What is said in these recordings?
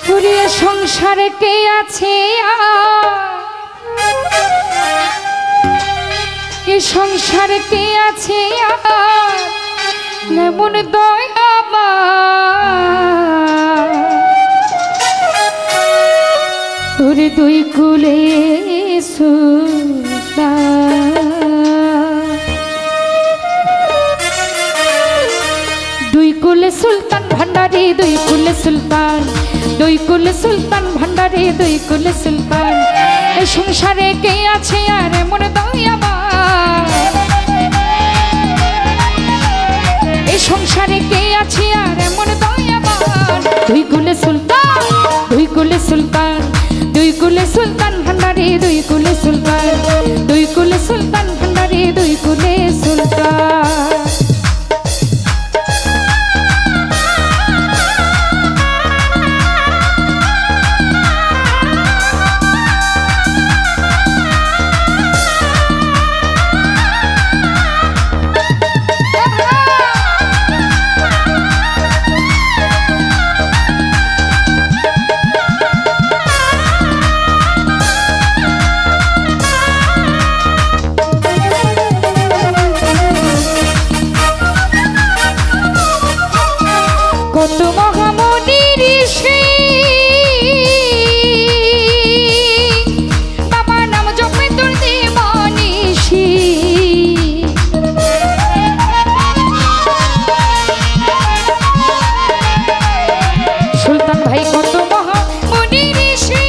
পুরিয়ে সংসারে কে আছে এ সংসারে কে আছে এমন দয়া ওরে দুই কুলে দুই কুলে সুলতান ভান্ডারি দুই কুলে সুলতান দুই কুলে সুলতান ভান্ডারি দুই কুলে সুলতান এই সংসারে কে আছে আর এমন দয়াবান এই সংসারে কে আছে আর এমন দয়াবান দুই কুলে সুলতান দুই কুলে সুলতান দুই কুলে সুলতান ভান্ডারি দুই কুলে সুলতান দুই কুলে সুলতান ভান্ডারি দুই কুলে সুলতান কত মহামনি ঋষি বাবা নাম জপে তোর দেবনিষি সুলতান ভাই কত মহামনি ঋষি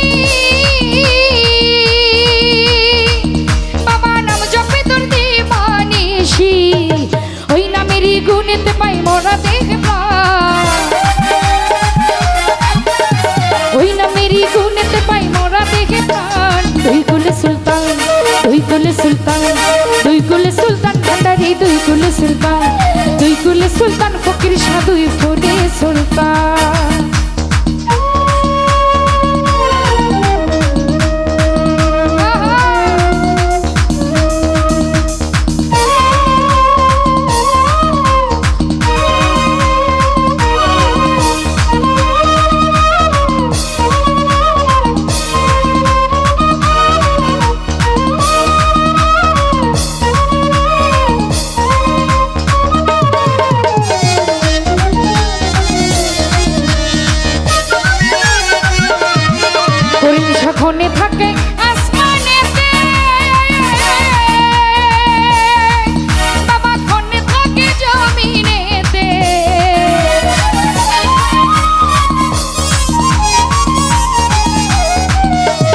বাবা নাম জপে তোর দেবনিষি ওই নামেরই গুণেতে পাই মোরা দেখবা ওই না মেরি গুনেতে পাই মোরা দেখে প্রাণ দুই কুলে সুলতান দুই কুলে সুলতান দুই কুলে সুলতান ভান্ডারি দুই কুলে সুলতান দুই কুলে সুলতান ফকির শাহ দুই কুলে সুলতান থাকে আসমানেতে বাবা খনে থাকে জমিনেতে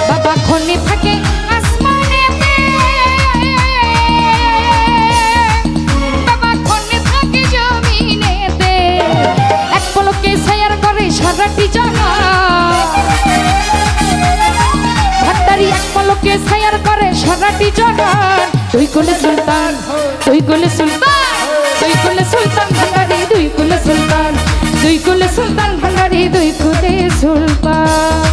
বাবা খনে থাকে আসমানেতে বাবা খনে থাকে জমিনেতে এক পলকে ছায়ার করে সারাটি জানা এক পলকে ছায়ার করে সারাটি জগৎ দুই কুলে সুলতান দুই কুলে সুলতান দুই কুলে সুলতান ভান্ডারি দুই কুলে সুলতান দুই কুলে সুলতান ভান্ডারি দুই কুলে সুলতান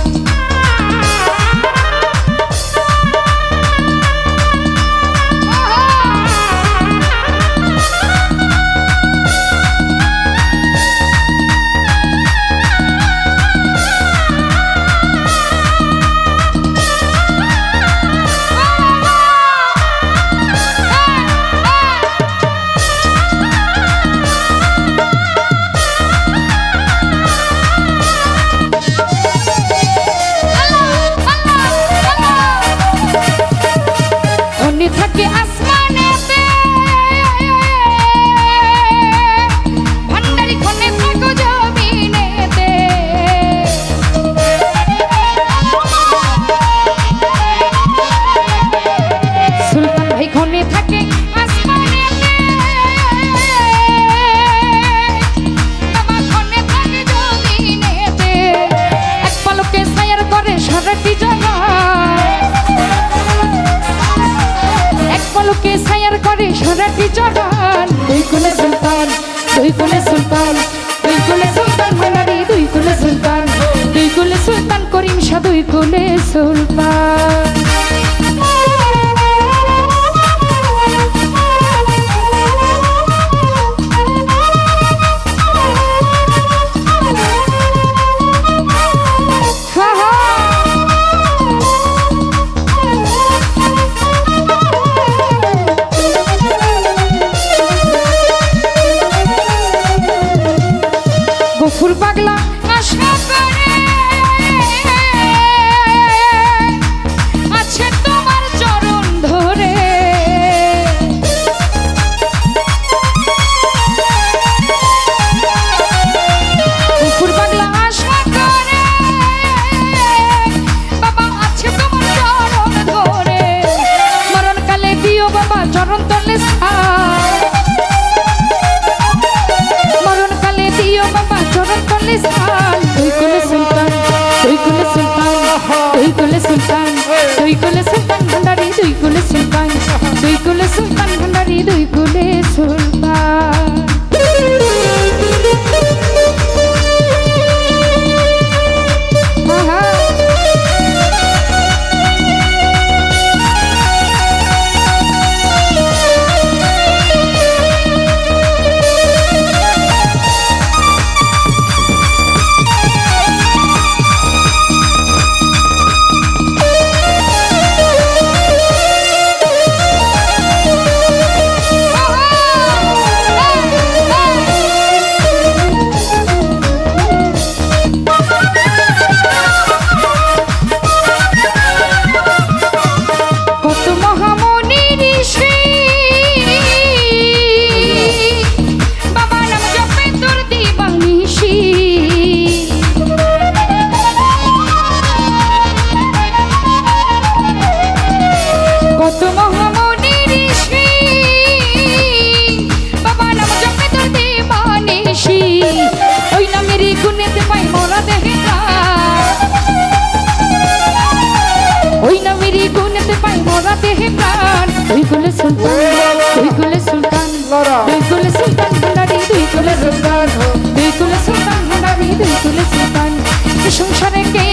থাকে আসমানেতে ভান্ডারি খনে থাকো জমিনেতে সুলতান ভাই খনে থাকে আসমানেতে বাবা খনে থাকে জমিনেতে এক পলকে ছায়ার করে সারাটি জগৎ পলকে ছায়ার করে সারাটি জগৎ দুই কুলে সুলতান দুই কুলে সুলতান দুই কুলে সুলতান ভান্ডারি দুই কুলে সুলতান দুই কুলে সুলতান করিম শাহ দুই কুলে সুলতান করে আছে তোমার চরণ ধরে কুকুর পাগলা আশা করে বাবা আছে তোমার চরণ ধরে মরণকালে দিও বাবা চরণ তলে স্থান মরণকালে দিও বাবা চরণ তলে স্থান তুই কুলে সুলতান তুই কুলে সুলতান তুই কুলে সুলতান তুই কুলে সুলতান ভান্ডারি তুই কুলে সুলতান তুই কুলে সুলতান ভান্ডারি তুই কুলে সুলতান তুই কুলে সুলতান তুই কুলে সুলতান তুই কুলে সুলতান ভান্ডারি তুই কুলে সুলতান তুই কুলে সুলতান ভান্ডারি তুই কুলে সুলতান সংসারে কে